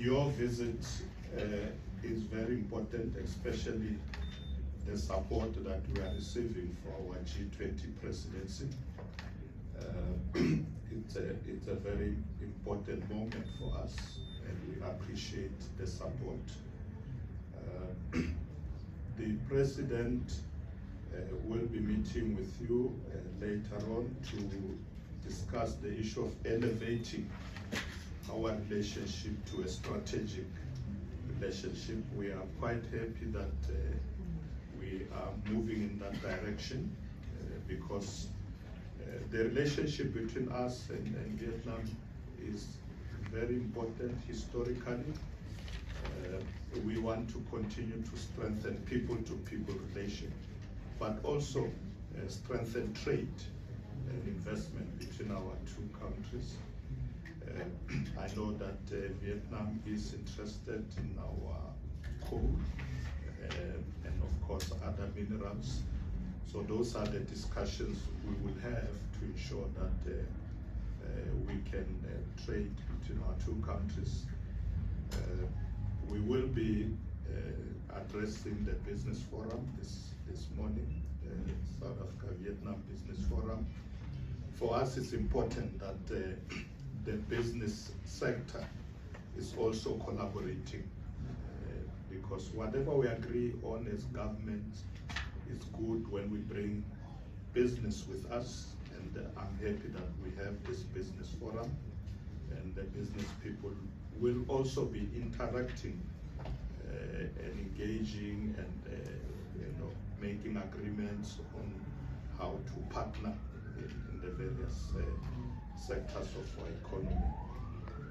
Your visit is very important, especially the support that we are receiving for our G20 presidency. It's a very important moment for us, and we appreciate the support. The president will be meeting with you later on to discuss the issue of elevating our relationship to a strategic relationship. We are quite happy that we are moving in that direction because the relationship between us and Vietnam is very important historically. We want to continue to strengthen people-to-people relations, but also strengthen trade and investment between our two countries. I know that Vietnam is interested in our coal and of course other minerals. So those are the discussions we will have to ensure that we can trade between our two countries. We will be addressing the business forum this morning, South Africa Vietnam Business Forum. For us, it's important that the business sector is also collaborating because whatever we agree on as government is good when we bring business with us, and I'm happy that we have this business forum, and the business people will also be interacting and engaging and making agreements on how to partner in the various sectors of our economy.